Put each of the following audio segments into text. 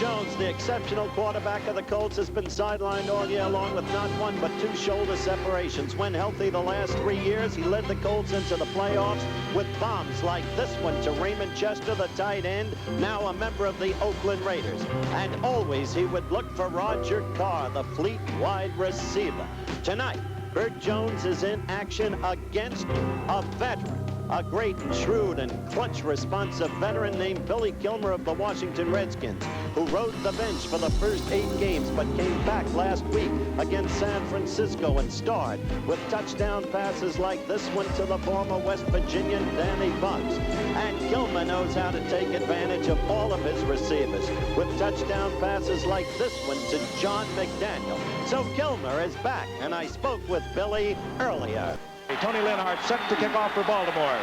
Jones, the exceptional quarterback of the Colts, has been sidelined all year long with not one but two shoulder separations. When healthy the last 3 years, he led the Colts into the playoffs with bombs like this one to Raymond Chester, the tight end, now a member of the Oakland Raiders. And always he would look for Roger Carr, the fleet wide receiver. Tonight, Bert Jones is in action against a veteran. A great and shrewd and clutch responsive veteran named Billy Kilmer of the Washington Redskins, who rode the bench for the first 8 games but came back last week against San Francisco and starred with touchdown passes like this one to the former West Virginian Danny Bugs. And Kilmer knows how to take advantage of all of his receivers with touchdown passes like this one to John McDaniel. So Kilmer is back, and I spoke with Billy earlier. Tony Linhart set to kick off for Baltimore.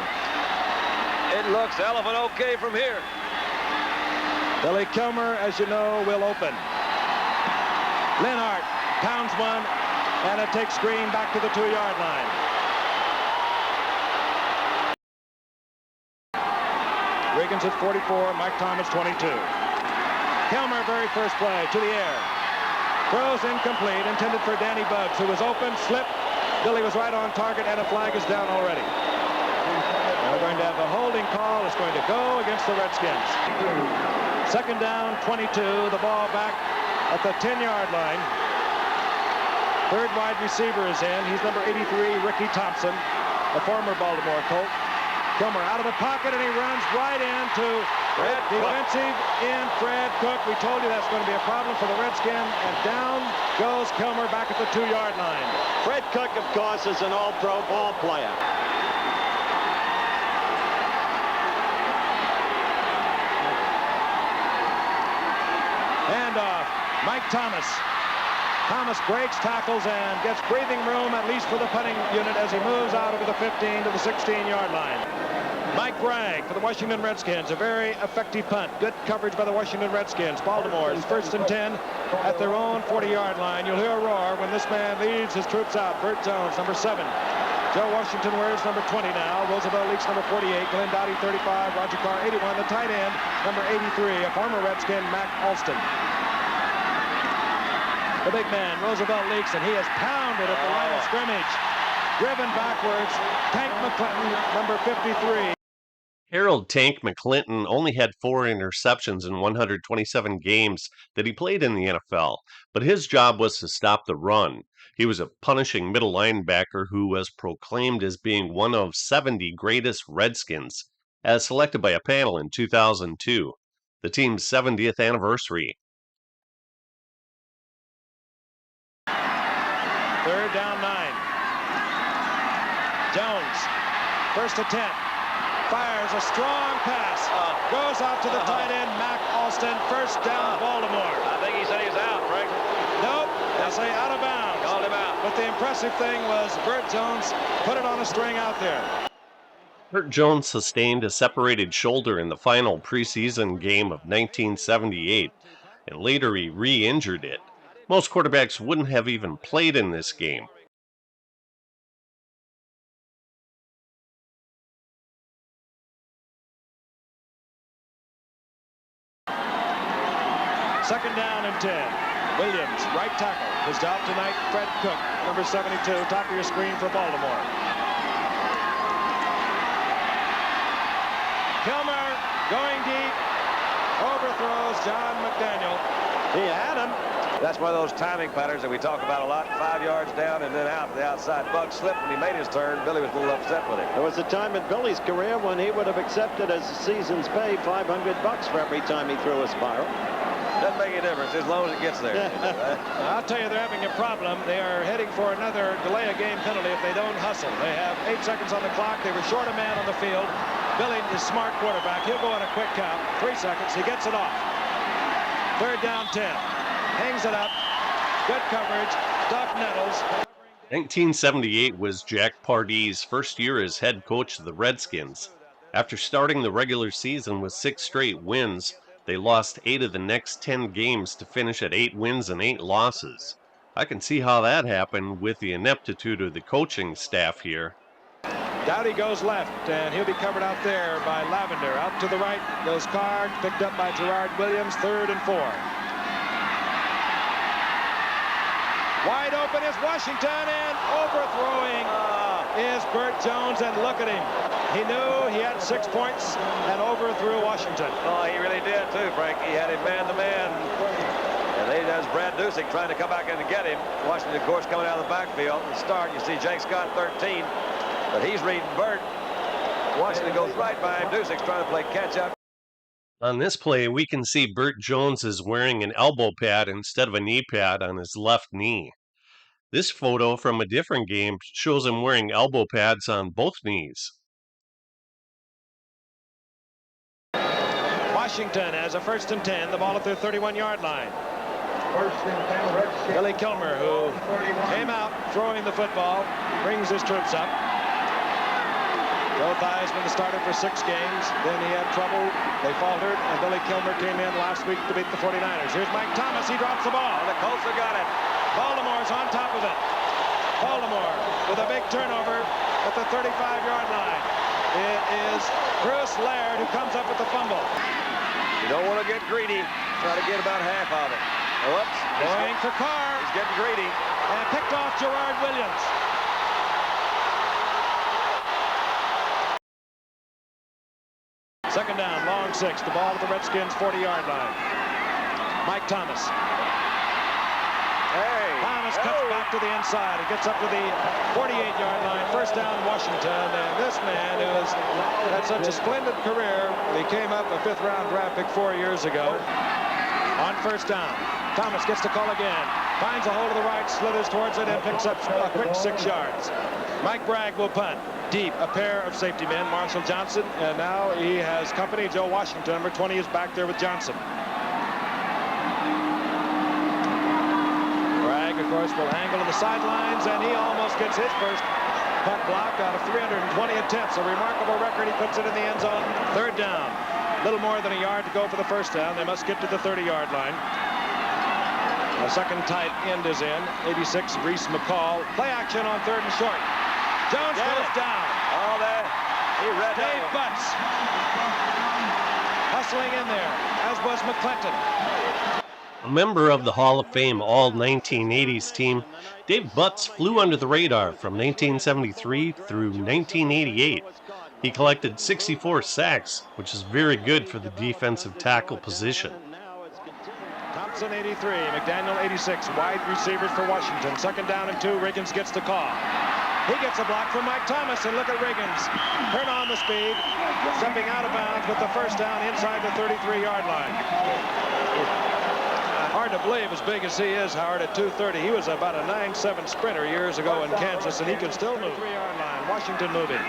It looks elephant okay from here. Billy Kilmer, as you know, will open. Linhart pounds one, and it takes Green back to the 2-yard line. Riggins at 44, Mike Thomas 22. Kilmer, very first play, to the air. Throws incomplete, intended for Danny Bugs, who was open, slipped. Billy was right on target, and a flag is down already. We're going to have a holding call. It's going to go against the Redskins. Second down, 22. The ball back at the 10-yard line. Third wide receiver is in. He's number 83, Ricky Thompson, a former Baltimore Colt. Kilmer out of the pocket, and he runs right into defensive end Fred Cook. We told you that's going to be a problem for the Redskins, and down goes Kilmer back at the 2-yard line. Fred Cook, of course, is an all-pro ball player. Handoff, Mike Thomas. Thomas breaks tackles and gets breathing room, at least for the punting unit, as he moves out over the 15 to the 16-yard line. Mike Bragg for the Washington Redskins, a very effective punt. Good coverage by the Washington Redskins. Baltimore is 1st and 10 at their own 40-yard line. You'll hear a roar when this man leads his troops out. Bert Jones, number 7. Joe Washington wears number 20 now. Roosevelt Leaks, number 48. Glenn Doughty, 35. Roger Carr, 81. The tight end, number 83, a former Redskin, Mac Alston. The big man, Roosevelt Leaks, and he has pounded at the line of scrimmage. Driven backwards, Tank McClinton, number 53. Harold Tank McClinton only had 4 interceptions in 127 games that he played in the NFL, but his job was to stop the run. He was a punishing middle linebacker who was proclaimed as being one of 70 greatest Redskins, as selected by a panel in 2002, the team's 70th anniversary. Third down 9. Jones, 1st and 10. Fires a strong pass. Goes out to the tight end, Mac Alston. 1st down, Baltimore. I think he said he was out, Frank. Nope, they say out of bounds. Called him out. But the impressive thing was Bert Jones put it on a string out there. Bert Jones sustained a separated shoulder in the final preseason game of 1978, and later he re-injured it. Most quarterbacks wouldn't have even played in this game. Second down and 10. Williams, right tackle. His job tonight, Fred Cook, number 72, top of your screen for Baltimore. Kilmer going deep. Overthrows John McDaniel. He had him. That's one of those timing patterns that we talk about a lot. 5 yards down and then out to the outside. Bugs slipped when he made his turn. Billy was a little upset with him. There was a time in Billy's career when he would have accepted as a season's pay $500 for every time he threw a spiral. Doesn't make a difference as long as it gets there. I'll tell you, they're having a problem. They are heading for another delay of game penalty if they don't hustle. They have 8 seconds on the clock. They were short a man on the field. Billy is a smart quarterback. He'll go on a quick count. 3 seconds. He gets it off. Third down 10. Hangs it up. Good coverage. Doug Nettles. 1978 was Jack Pardee's first year as head coach of the Redskins. After starting the regular season with 6 straight wins, they lost 8 of the next 10 games to finish at 8 wins and 8 losses. I can see how that happened with the ineptitude of the coaching staff here. Dowdy goes left, and he'll be covered out there by Lavender. Out to the right goes Carr, picked up by Gerard Williams, 3rd and 4. Wide open is Washington, and overthrowing is Bert Jones, and look at him. He knew he had 6 points and overthrew Washington. Oh, he really did too, Frank. He had him man-to-man. And there's Brad Dusick trying to come back in and get him. Washington, of course, coming out of the backfield. At the start, you see Jake Scott, 13. But he's reading Bert. Washington goes right by him. Dusick's trying to play catch-up. On this play, we can see Bert Jones is wearing an elbow pad instead of a knee pad on his left knee. This photo from a different game shows him wearing elbow pads on both knees. Washington has a 1st and 10, the ball at their 31-yard line. Billy Kilmer, who came out throwing the football, brings his troops up. Joe Theismann, the starter for 6 games. Then he had trouble. They faltered, and Billy Kilmer came in last week to beat the 49ers. Here's Mike Thomas. He drops the ball. And the Colts have got it. Baltimore's on top of it. Baltimore with a big turnover at the 35-yard line. It is Bruce Laird who comes up with the fumble. You don't want to get greedy. Try to get about half of it. Whoops. Going for Carr. He's getting greedy. And picked off Gerard Williams. Second down, long 6. The ball at the Redskins' 40-yard line. Mike Thomas. Thomas cuts back to the inside. He gets up to the 48-yard line. 1st down, Washington. And this man who has had such a splendid career, he came up a 5th-round draft pick 4 years ago. On 1st down, Thomas gets the call again. Finds a hole to the right, slithers towards it, and picks up a quick 6 yards. Mike Bragg will punt. Deep, a pair of safety men, Marshall Johnson, and now he has company. Joe Washington, number 20, is back there with Johnson. Bragg, of course, will angle on the sidelines, and he almost gets his first punt block out of 320 attempts. A remarkable record. He puts it in the end zone. 3rd down. A little more than a yard to go for the 1st down. They must get to the 30-yard line. The second tight end is in. 86, Reese McCall. Play action on 3rd and short. Jones goes down. Oh, there. He read Dave Butts hustling in there, as was McClinton. A member of the Hall of Fame All-1980s team, Dave Butts flew under the radar from 1973 through 1988. He collected 64 sacks, which is very good for the defensive tackle position. Thompson 83, McDaniel 86, wide receivers for Washington. 2nd down and 2, Riggins gets the call. He gets a block from Mike Thomas, and look at Riggins. Turn on the speed, stepping out of bounds with the 1st down inside the 33-yard line. Hard to believe, as big as he is, Howard, at 230. He was about a 9'7" sprinter years ago in Kansas, and he can still move. 3-yard line, Washington moving.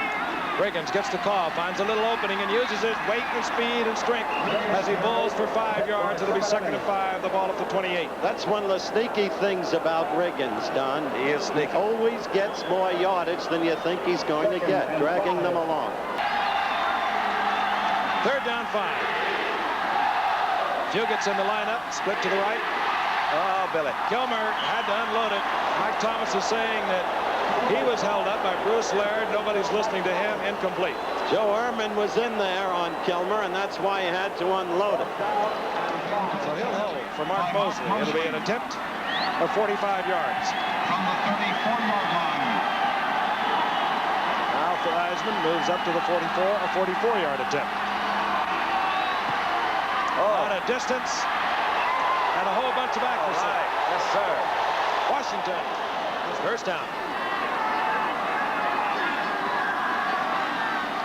Riggins gets the call, finds a little opening, and uses his weight and speed and strength as he bowls for 5 yards. It'll be 2nd and 5, the ball at the 28. That's one of the sneaky things about Riggins, Don. He is sneaky. Always gets more yardage than you think he's going to get, dragging them along. 3rd down, 5. Fugit's in the lineup, split to the right. Oh, Billy. Kilmer had to unload it. Mike Thomas is saying that he was held up by Bruce Laird. Nobody's listening to him. Incomplete. Joe Ehrman was in there on Kilmer, and that's why he had to unload it. So he'll hold for Mark Mosley. It'll be an attempt of 45 yards. From the 34-yard line. Now Theismann moves up to the 44, a 44-yard attempt. Out of distance, and a whole bunch of accuracy. Right. Yes, sir. Washington, 1st down.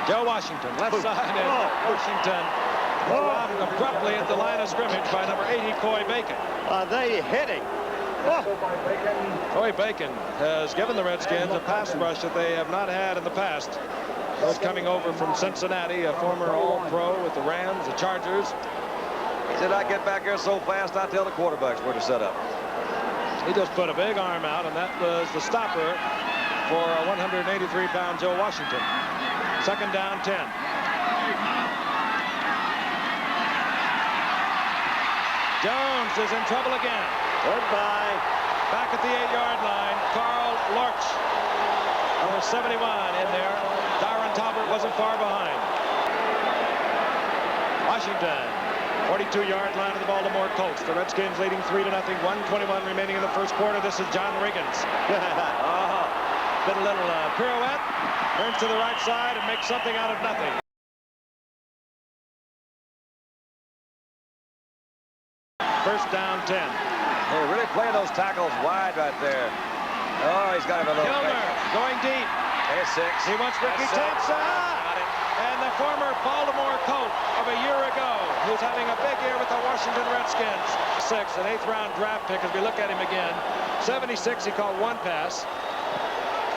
Joe Washington, left side, and Washington dropped abruptly at the line of scrimmage by number 80, Coy Bacon. Are they hitting? Coy Bacon has given the Redskins a pass rush that they have not had in the past. He was coming over from Cincinnati, a former All-Pro with the Rams, the Chargers. He said, I get back here so fast, I tell the quarterbacks where to set up. He just put a big arm out, and that was the stopper for 183-pound Joe Washington. 2nd down, 10. Jones is in trouble again. Goodbye. Back at the 8-yard line, Carl Lorch. Number 71 in there. Darren Talbert wasn't far behind. Washington, 42-yard line of the Baltimore Colts. The Redskins leading 3-0. 1:21 remaining in the first quarter. This is John Riggins. Did a little pirouette, turns to the right side and makes something out of nothing. First down 10. They're really playing those tackles wide right there. Oh, he's got him a little Kilmer fake. going deep. There's 6. He wants Ricky That's 6. Thompson. Got it. And the former Baltimore Colt of a year ago, who's having a big year with the Washington Redskins. 6, an 8th-round draft pick as we look at him again. 76, he caught 1 pass.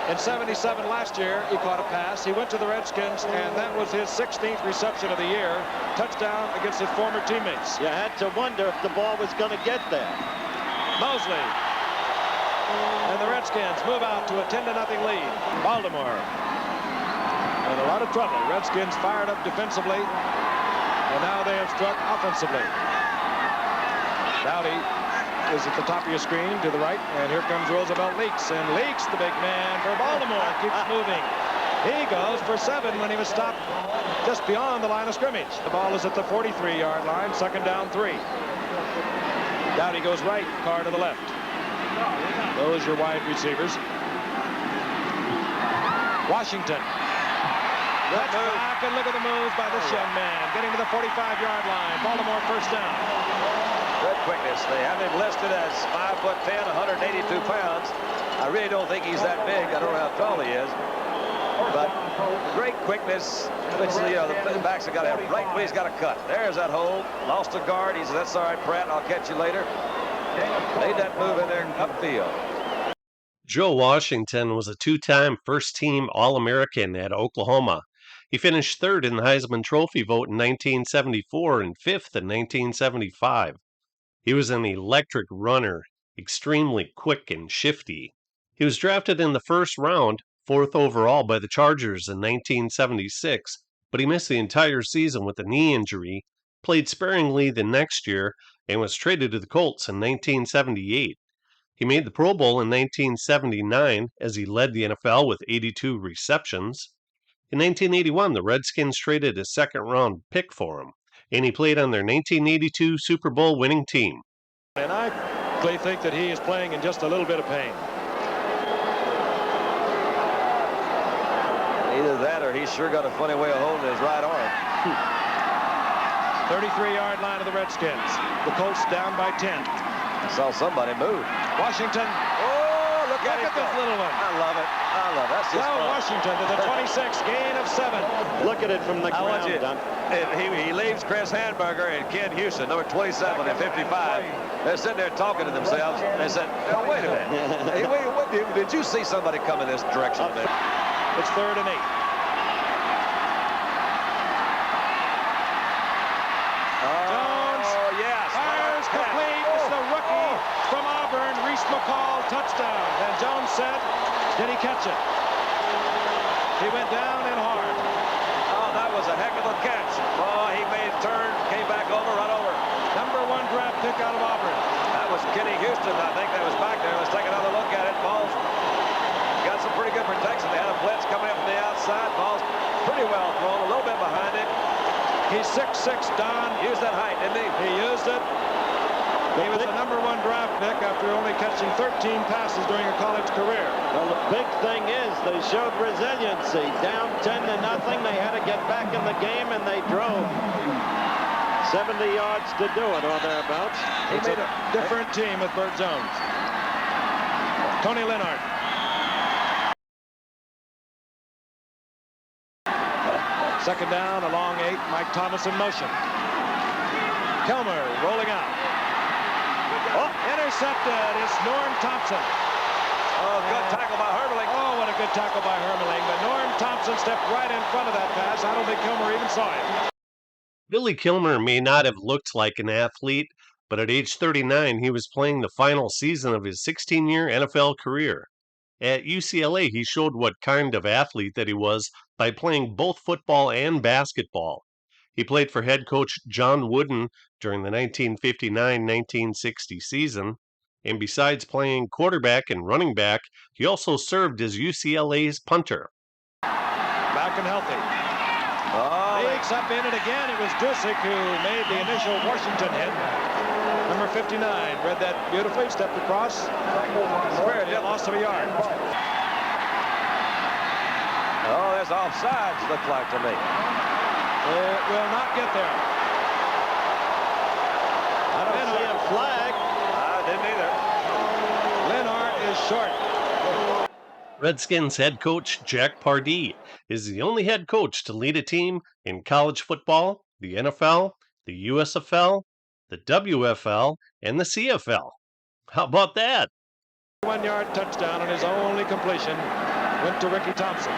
In 77 last year, he caught a pass. He went to the Redskins, and that was his 16th reception of the year. Touchdown against his former teammates. You had to wonder if the ball was going to get there. Mosley. And the Redskins move out to a 10-0 lead. Baltimore in a lot of trouble. Redskins fired up defensively, and now they have struck offensively. Dowdy is at the top of your screen to the right, and here comes Roosevelt Leaks, and Leaks, the big man for Baltimore, keeps moving. He goes for 7 when he was stopped just beyond the line of scrimmage. The ball is at the 43-yard line, 2nd down 3. Dowdy goes right, Carr to the left. Those are your wide receivers. Washington. Let's back and look at the moves by this young man. Getting to the 45-yard line. Baltimore first down. Good quickness. They have him listed as 5'10", 182 pounds. I really don't think he's that big. I don't know how tall he is. But great quickness, which the backs have got to have right when he's got to cut. There's that hole. Lost a guard. He said, that's all right, Pratt. I'll catch you later. Made that move in there upfield. Joe Washington was a 2-time first-team All-American at Oklahoma. He finished 3rd in the Heisman Trophy vote in 1974 and 5th in 1975. He was an electric runner, extremely quick and shifty. He was drafted in the 1st round, 4th overall by the Chargers in 1976, but he missed the entire season with a knee injury, played sparingly the next year, and was traded to the Colts in 1978. He made the Pro Bowl in 1979 as he led the NFL with 82 receptions. In 1981, the Redskins traded a 2nd-round pick for him, and he played on their 1982 Super Bowl winning team. And I think that he is playing in just a little bit of pain. Either that or he's sure got a funny way of holding his right arm. 33-yard line of the Redskins. The Colts down by 10. I saw somebody move. Washington. Oh, look at Look at this little one. I love it. I love it. That's just Joe fun. Washington to the 26, gain of 7. Look at it from the I want ground, you. Don. He leaves Chris Hamburger and Ken Houston, number 27 and 55. They're sitting there talking to themselves. They said, "Oh, wait a minute. Hey, what, did you see somebody come in this direction?" It's 3rd and 8. Jones fires complete. It's the rookie from Auburn, Reese McCall, touchdown. And Jones said, did he catch it? He went down and hard. Oh, that was a heck of a catch. Oh, he made a turn, came back over, run over. Number 1 draft pick out of Auburn. That was Kenny Houston, I think, that was back there. Let's take another look at it. Ball's got some pretty good protection. They had a blitz coming up from the outside. Ball's pretty well thrown, a little bit behind it. He's 6'6", Don. Used that height, didn't he? He used it. He was the number 1 draft pick after only catching 13 passes during a college career. Well, the big thing is they showed resiliency. Down 10-0, they had to get back in the game, and they drove 70 yards to do it, or thereabouts. He made a different team with Bert Jones. Tony Leonard. Second down, a long 8. Mike Thomas in motion. Kilmer rolling out. Oh, intercepted. It's Norm Thompson. Oh, good tackle by Hermeling. Oh, what a good tackle by Hermeling. But Norm Thompson stepped right in front of that pass. I don't think Kilmer even saw it. Billy Kilmer may not have looked like an athlete, but at age 39, he was playing the final season of his 16-year NFL career. At UCLA, he showed what kind of athlete that he was by playing both football and basketball. He played for head coach John Wooden during the 1959-1960 season, and besides playing quarterback and running back, he also served as UCLA's punter. Back and healthy. Leaks up in it again. It was Dusick who made the initial Washington hit. Number 59 read that beautifully, stepped across. Loss of a yard. Oh, there's offsides, look like to me. It will not get there. I don't see a flag. I didn't either. Lennar is short. Redskins head coach Jack Pardee is the only head coach to lead a team in college football, the NFL, the USFL, the WFL, and the CFL. How about that? 1-yard touchdown, and his only completion went to Ricky Thompson.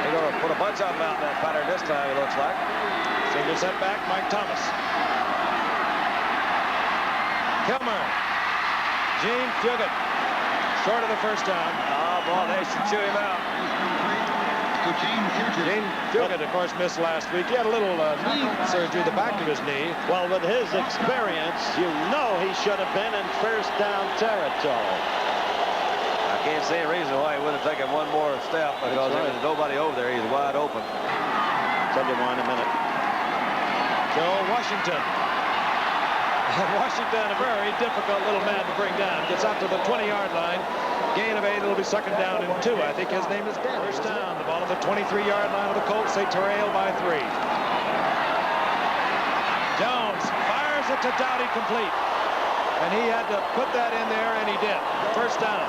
They're going to put a bunch of them out in that pattern this time, it looks like. Single setback, Mike Thomas. Kilmer. Gene Fugit. Short of the first down. Oh, boy, they should chew him out. Gene Fugit, of course, missed last week. He had a little knee surgery, the back of his knee. Well, with his experience, you know he should have been in first down territory. I can't see a reason why he wouldn't have taken one more step because there's nobody over there. He's wide open. Tell you why in a minute. Joe Washington. Washington, a very difficult little man to bring down. Gets out to the 20-yard line. Gain of 8. It'll be second down and 2. I think his name is Bert. First down. The ball at the 23-yard line of the Colts. They trail by 3. Jones fires it to Dowdy, complete. And he had to put that in there, and he did. First down.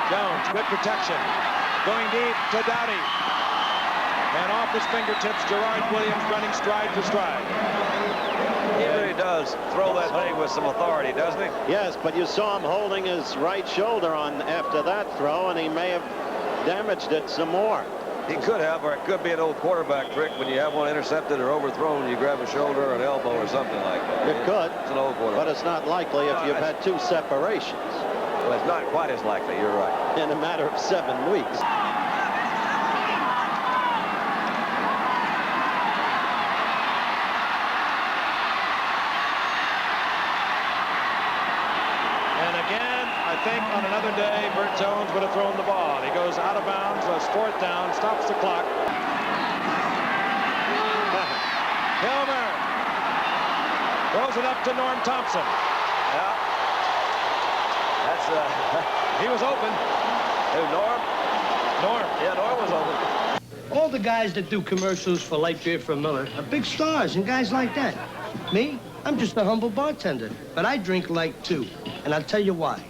Jones, good protection. Going deep to Dowdy. And off his fingertips, Gerard Williams running stride for stride. He really does throw that thing with some authority, doesn't he? Yes, but you saw him holding his right shoulder on after that throw, and he may have damaged it some more. He could have, or it could be an old quarterback trick. When you have one intercepted or overthrown, you grab a shoulder or an elbow or something like that. It could. It's an old quarterback. But it's not likely if you've had 2 separations. Well, it's not quite as likely. You're right. In a matter of 7 weeks. I think on another day, Bert Jones would have thrown the ball. He goes out of bounds, it's 4th down, stops the clock. Kilmer throws it up to Norm Thompson. Yeah. That's He was open. Who, Norm? Norm. Yeah, Norm was open. All the guys that do commercials for light beer from Miller are big stars and guys like that. Me, I'm just a humble bartender, but I drink light too, and I'll tell you why.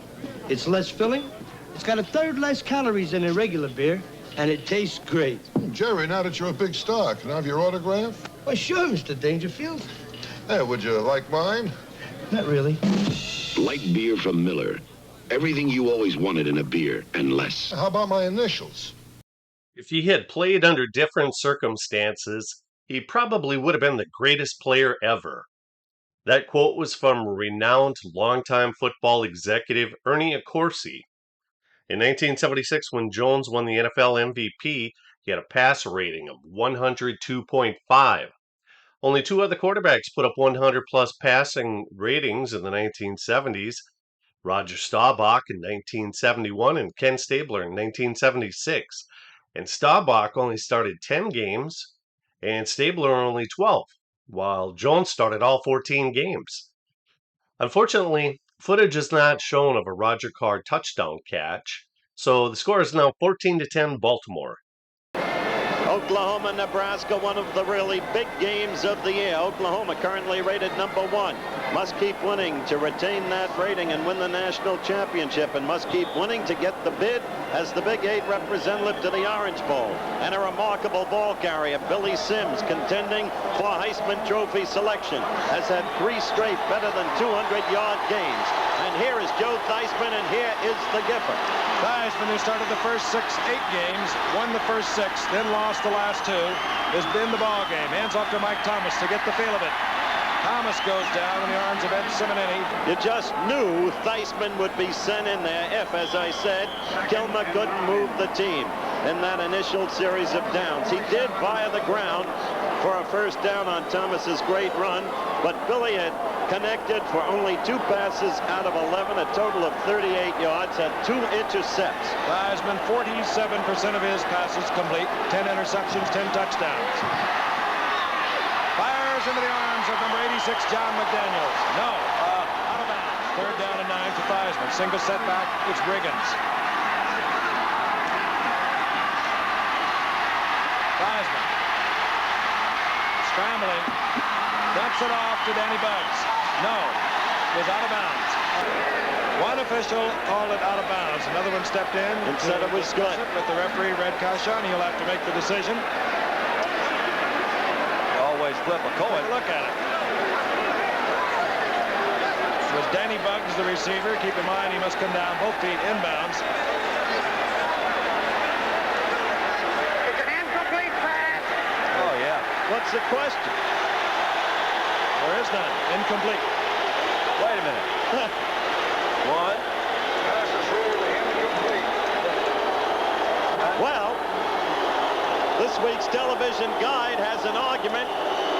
It's less filling, it's got 1/3 less calories than a regular beer, and it tastes great. Jerry, now that you're a big star, can I have your autograph? Well, sure, Mr. Dangerfield. Hey, would you like mine? Not really. Light beer from Miller. Everything you always wanted in a beer, and less. How about my initials? If he had played under different circumstances, he probably would have been the greatest player ever. That quote was from renowned longtime football executive Ernie Accorsi. In 1976, when Jones won the NFL MVP, he had a passer rating of 102.5. Only 2 other quarterbacks put up 100-plus passing ratings in the 1970s. Roger Staubach in 1971 and Ken Stabler in 1976. And Staubach only started 10 games, and Stabler only 12. While Jones started all 14 games. Unfortunately, footage is not shown of a Roger Carr touchdown catch, so the score is now 14-10 Baltimore. Oklahoma, Nebraska, one of the really big games of the year. Oklahoma currently rated #1. Must keep winning to retain that rating and win the national championship, and must keep winning to get the bid as the Big 8 representative to the Orange Bowl. And a remarkable ball carrier, Billy Sims, contending for Heisman Trophy selection, has had 3 straight better than 200-yard games. And here is Joe Theismann, and here is the Gipper. Theismann, who started the first 8 games, won the first 6, then lost the last 2, has been the ball game. Hands off to Mike Thomas to get the feel of it. Thomas goes down in the arms of Ed Simonini. You just knew Theismann would be sent in there if, as I said, Kilmer couldn't move the team. in that initial series of downs. He did via the ground for a first down on Thomas's great run, but Billy had connected for only 2 passes out of 11, a total of 38 yards, had 2 intercepts. Theismann, 47% of his passes complete, 10 interceptions, 10 touchdowns. Fires into the arms of number 86, John McDaniels. No, out of bounds. Third down and 9 to Theismann. Single setback, it's Riggins. Theismann. Scrambling. Dumps it off to Danny Buggs. No, was out of bounds. One official called it out of bounds. Another one stepped in and said it was good. With the referee, Red Caution, he'll have to make the decision. Always flip a coin. Look at it. It was Danny Buggs, the receiver. Keep in mind, he must come down both feet inbounds. It's an incomplete pass. Oh, yeah. What's the question? There is none. Incomplete. Wait a minute. One. Well, this week's television guide has an argument.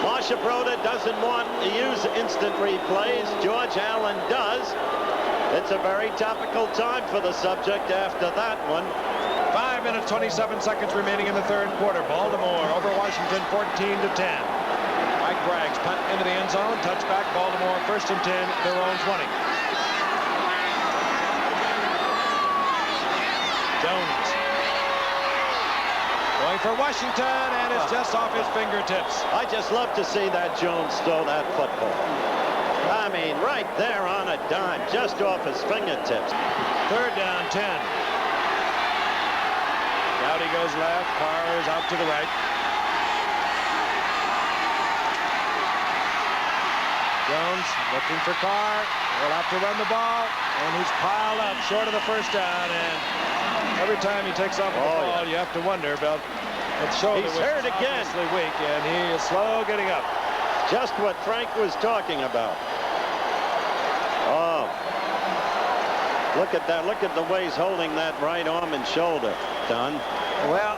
Marcia Broda doesn't want to use instant replays. George Allen does. It's a very topical time for the subject after that one. 5 minutes, 27 seconds remaining in the third quarter. Baltimore over Washington, 14-10. Mike Bragg's punt into the end zone. Touchback, Baltimore, 1st and 10, their own 20. Jones. Going for Washington, and it's just off his fingertips. I just love to see that Jones throw that football. I mean, right there on a dime, just off his fingertips. Third down, 10. Dowdy goes left, Carr is out to the right. Jones looking for Carr. Will have to run the ball, and he's piled up short of the first down, and every time he takes off the ball, you have to wonder about that shoulder. He's hurt again. Obviously weak, and he is slow getting up. Just what Frank was talking about. Oh, look at that. Look at the way he's holding that right arm and shoulder, Don. Well,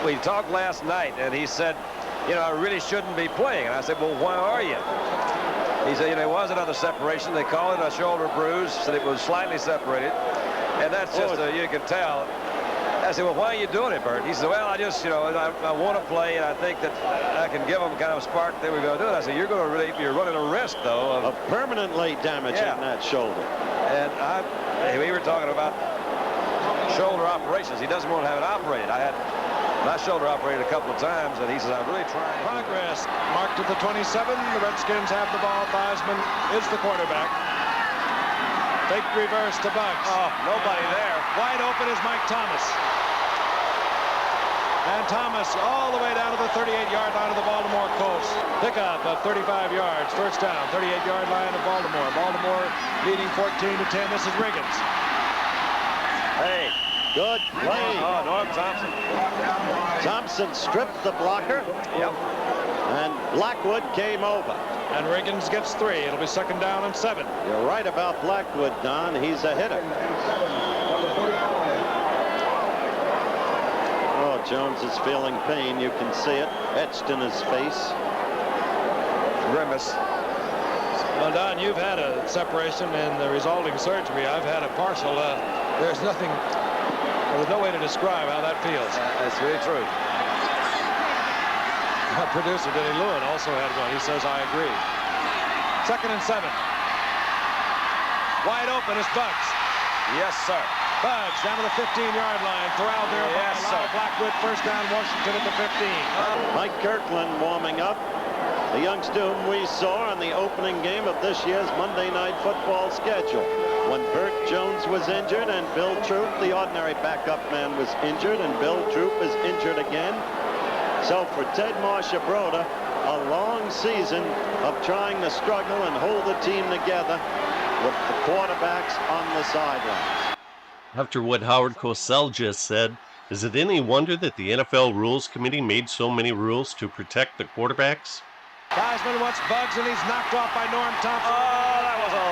we talked last night, and he said, you know, I really shouldn't be playing. And I said, well, why are you? He said, you know, it was another separation. They call it a shoulder bruise, said it was slightly separated. And that's just, you can tell. I said, well, why are you doing it, Bert? He said, well, I just, you know, I want to play, and I think that I can give them kind of a spark that we're going to do it. I said, you're running a risk, though, of permanently damaging that shoulder. And we were talking about shoulder operations. He doesn't want to have it operated. I had my shoulder operated a couple of times, and he says, I'm really trying. Progress marked at the 27. The Redskins have the ball. Theismann is the quarterback. Fake reverse to Buggs. Oh, nobody there. Wide open is Mike Thomas. And Thomas all the way down to the 38-yard line of the Baltimore Colts. Pickup of 35 yards. First down, 38-yard line of Baltimore. Baltimore leading 14-10. This is Riggins. Hey, good play. Oh, Norm Thompson. Thompson stripped the blocker. Yep. And Blackwood came over. And Riggins gets 3. It'll be 2nd down and 7. You're right about Blackwood, Don. He's a hitter. Oh, Jones is feeling pain. You can see it etched in his face. Grimace. Well, Don, you've had a separation and the resulting surgery. I've had a partial. There's nothing, there's no way to describe how that feels. That's really true. Our producer, Denny Lewin, also had one. He says, I agree. 2nd and 7. Wide open is Buggs. Yes, sir. Buggs down to the 15-yard line. Corralled there by Lyle Blackwood. First down, Washington at the 15. Mike Kirkland warming up. The youngster whom we saw in the opening game of this year's Monday Night Football schedule. When Bert Jones was injured and Bill Troop, the ordinary backup man, was injured, and Bill Troop is injured again. So for Ted Marcia-Broda, a long season of trying to struggle and hold the team together with the quarterbacks on the sidelines. After what Howard Cosell just said, is it any wonder that the NFL Rules Committee made so many rules to protect the quarterbacks? Theismann wants Buggs, and he's knocked off by Norm Thompson. Oh, that was a...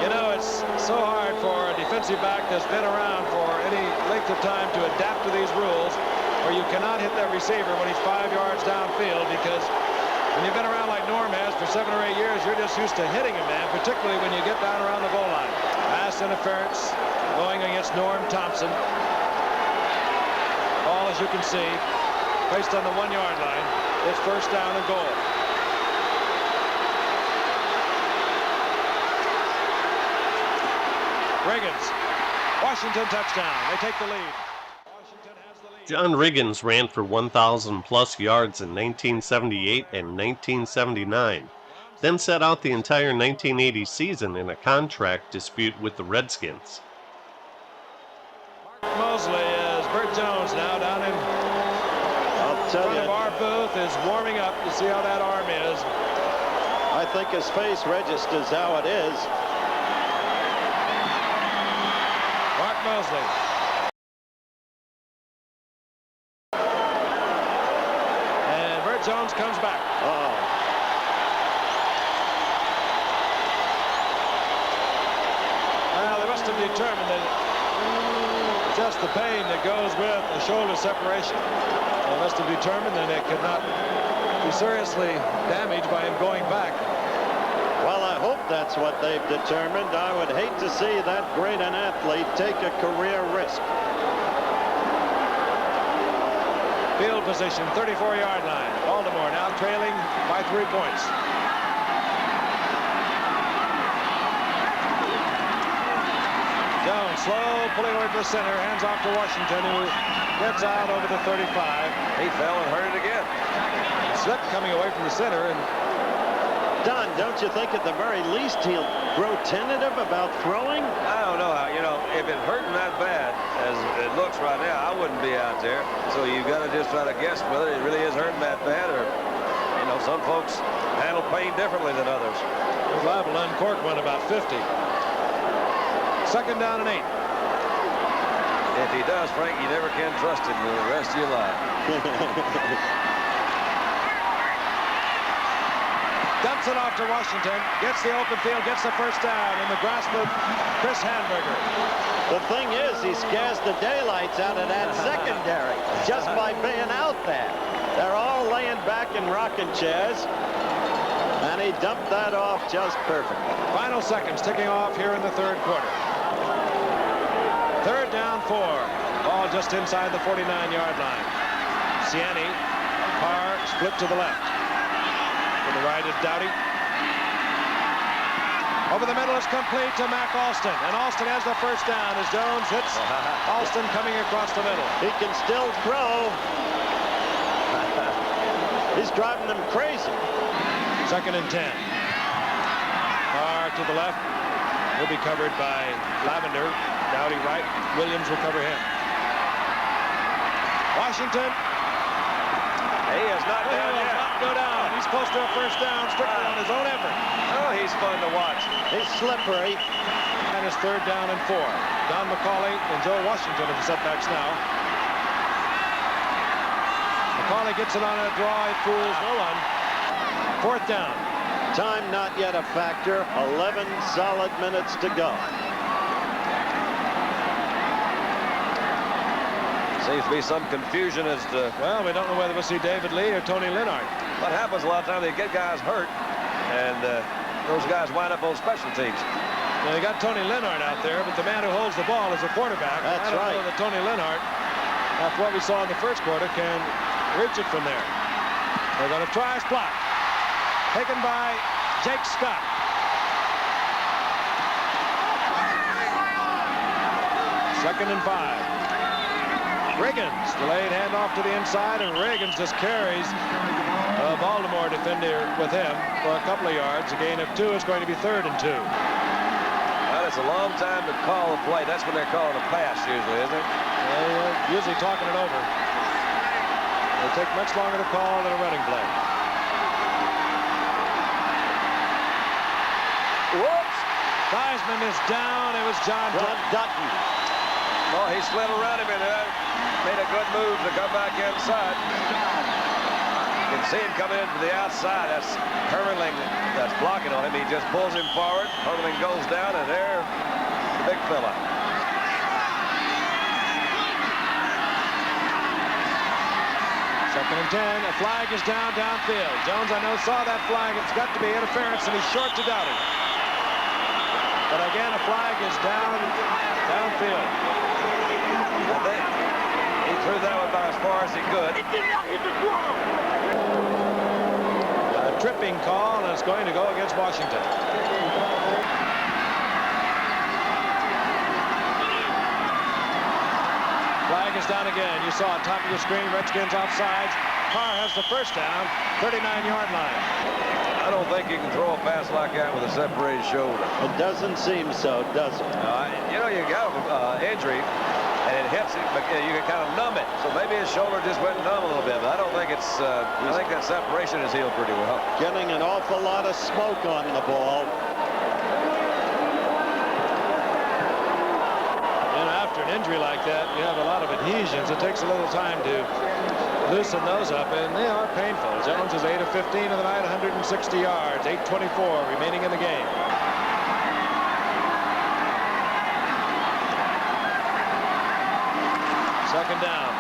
You know, it's so hard for a defensive back that's been around for any length of time to adapt to these rules, where you cannot hit that receiver when he's 5 yards downfield, because when you've been around like Norm has for 7 or 8 years, you're just used to hitting a man, particularly when you get down around the goal line. Pass interference going against Norm Thompson. Ball, as you can see, placed on the 1 yard line. It's first down and goal. Riggins, Washington touchdown. They take the lead. Washington has the lead. John Riggins ran for 1,000 plus yards in 1978 and 1979, then set out the entire 1980 season in a contract dispute with the Redskins. Mark Mosley is Bert Jones now down in front of our booth, is warming up to see how that arm is. I think his face registers how it is. Mark Mosley. And Bert Jones comes back. Oh. Well, they must have determined that it's just the pain that goes with a shoulder separation. They must have determined that it could not be seriously damaged by him going back. Well, I hope that's what they've determined. I would hate to see that great an athlete take a career risk. Field position, 34-yard line. Baltimore now trailing by 3 points. Jones slow, pulling away from the center, hands off to Washington, who gets out over the 35. He fell and hurt it again. Slip coming away from the center, and Don, don't you think at the very least he'll grow tentative about throwing? I don't know how, you know, if it's hurting that bad as it looks right now, I wouldn't be out there. So you've got to just try to guess whether it really is hurting that bad, or, you know, some folks handle pain differently than others. he's liable to uncork one about 50. Second down and 8. If he does, Frank, you never can trust him for the rest of your life. Dumps it off to Washington, gets the open field, gets the first down in the grasp of Chris Hamburger. The thing is, he scares the daylights out of that secondary just by being out there. They're all laying back in rocking chairs, and he dumped that off just perfect. Final seconds ticking off here in the third quarter. Third down, 4. Ball just inside the 49-yard line. Ciani, Carr split to the left. To the right is Dowdy. Over the middle is complete to Mac Alston, and Alston has the first down as Jones hits Alston coming across the middle. He can still throw. He's driving them crazy. Second and 10. Carr to the left. Will be covered by Lavender. Dowdy right. Williams will cover him. Washington. He is not down yet. Not go down. He's close to a first down, strictly on his own effort. Oh, he's fun to watch. He's slippery. And it's third down and 4. Don McCauley and Joe Washington are the setbacks now. McCauley gets it on a draw. It fools no one. Fourth down. Time not yet a factor. 11 solid minutes to go. Seems to be some confusion as to... Well, we don't know whether we'll see David Lee or Tony Lennart. What happens a lot of times, they get guys hurt, and those guys wind up on special teams. Well, they got Tony Lennart out there, but the man who holds the ball is a quarterback. That's I don't right. know that Tony Lennart, after what we saw in the first quarter, can reach it from there. They're going to try a block. Taken by Jake Scott. Second and 5. Riggins, delayed handoff to the inside, and Riggins just carries a Baltimore defender with him for a couple of yards. A gain of 2 is going to be third and 2. Well, it's a long time to call a play. That's when they're calling a pass usually, isn't it? They're usually talking it over. It'll take much longer to call than a running play. Whoops! Theismann is down. It was John Dutton. Well, he slid around him and made a good move to come back inside. You can see him coming in from the outside. That's Hermanling that's blocking on him. He just pulls him forward. Hermanling goes down, and there, the big fella. Second and 10. A flag is downfield. Jones, I know, saw that flag. It's got to be interference, and he's short to Doughty. But again, a flag is downfield. He threw that one about as far as he could. A tripping call, and it's going to go against Washington. Flag is down again. You saw on top of your screen, Redskins offsides. Carr has the first down, 39-yard line. I don't think you can throw a pass like that with a separated shoulder. It doesn't seem so, does it? You know, you got an injury, and it hits it, but you can kind of numb it. So maybe his shoulder just went numb a little bit. But I don't think it's. I think that separation is healed pretty well. Getting an awful lot of smoke on the ball. After an injury like that, you have a lot of adhesions. It takes a little time to loosen those up, and they are painful. Jones is 8 of 15 of the night, 160 yards, 8:24 remaining in the game. Second down,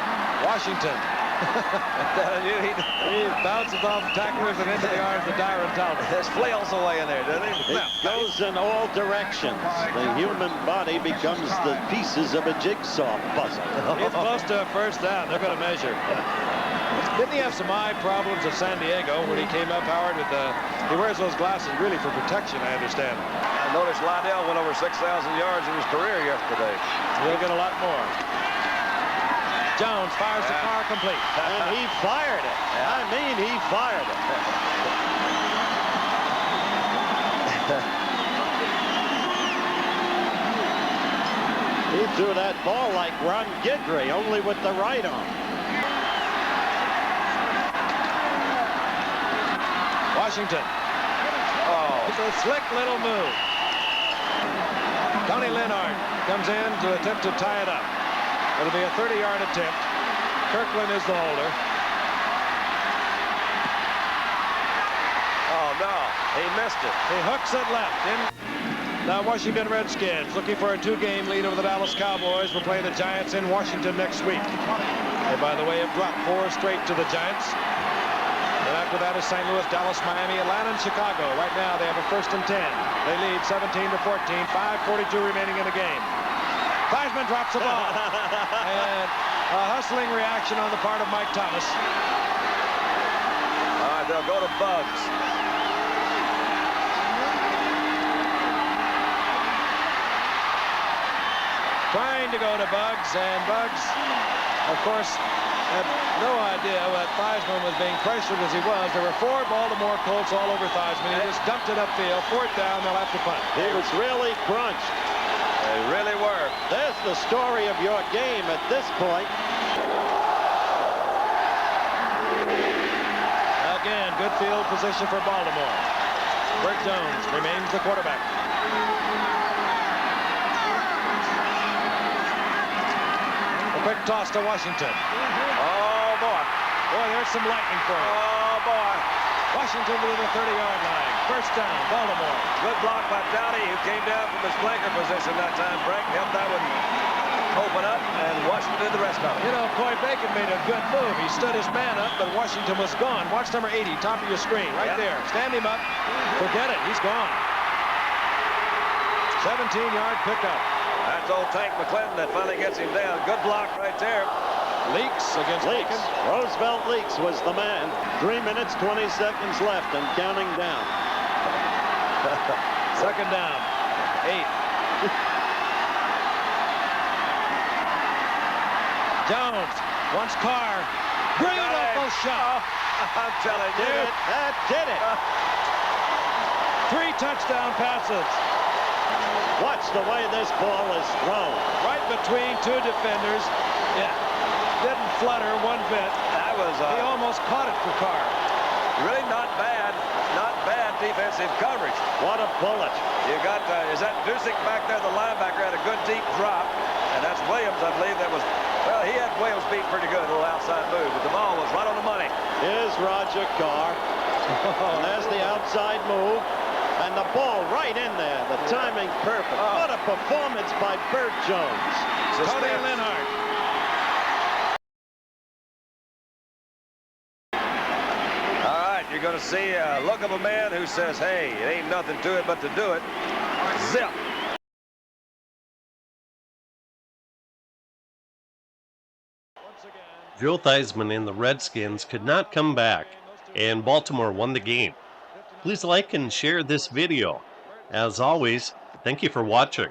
Washington. He bounces off tacklers and into the arms of Dyron Talbot. There's flails away in there, doesn't he? It goes in all directions. The human body becomes the pieces of a jigsaw puzzle. He's close to a first down. They're going to measure. Didn't he have some eye problems at San Diego when he came up, Howard? He wears those glasses really for protection, I understand. I noticed Lydell went over 6,000 yards in his career yesterday. He'll get a lot more. Jones fires the car complete. And he fired it. I mean, he fired it. He threw that ball like Ron Guidry, only with the right arm. Washington. Oh, it's a slick little move. Tony Lennart comes in to attempt to tie it up. It'll be a 30-yard attempt. Kirkland is the holder. Oh, no. He missed it. He hooks it left. Now Washington Redskins looking for a 2-game lead over the Dallas Cowboys. Will play the Giants in Washington next week. They, by the way, have dropped 4 straight to the Giants. And after that is St. Louis, Dallas, Miami, Atlanta, and Chicago. Right now they have a 1st and 10. They lead 17-14. 5:42 remaining in the game. Theismann drops the ball. And a hustling reaction on the part of Mike Thomas. All right, they'll go to Bugs. Trying to go to Bugs, and Bugs, of course, had no idea that Theismann was being pressured as he was. There were 4 Baltimore Colts all over Theismann. He just dumped it upfield. 4th down, they'll have to punt. He was really crunched. They really were. There's the story of your game at this point. Again, good field position for Baltimore. Bert Jones remains the quarterback. A quick toss to Washington. Oh, boy. Boy, there's some lightning for him. Oh, boy. Washington to the 30-yard line. First down, Baltimore. Good block by Doughty, who came down from his flanker position that time. Frank helped that one open up, and Washington did the rest of it. You know, Coy Bacon made a good move. He stood his man up, but Washington was gone. Watch number 80, top of your screen, right there. Stand him up. Forget it. He's gone. 17-yard pickup. That's old Tank McClinton that finally gets him down. Good block right there. Leaks against Leaks. Bacon. Roosevelt Leaks was the man. 3 minutes, 20 seconds left and counting down. Second down. 8. Jones wants Carr. Beautiful shot. I'm telling you. That did it. 3 touchdown passes. Watch the way this ball is thrown. Right between 2 defenders. It didn't flutter one bit. That was He almost caught it for Carr. really not bad. Not bad defensive coverage. What a bullet. You got, is that Dusick back there, the linebacker, had a good deep drop. And that's Williams, I believe, that was, well, he had Williams beat pretty good, a little outside move. But the ball was right on the money. Here's Roger Carr. And there's the outside move. And the ball right in there. The timing perfect. What a performance by Bert Jones. Tony Linhart. All right, you're going to see a look of a man who says, hey, it ain't nothing to it but to do it. Zip. Joe Theismann and the Redskins could not come back, and Baltimore won the game. Please like and share this video. As always, thank you for watching.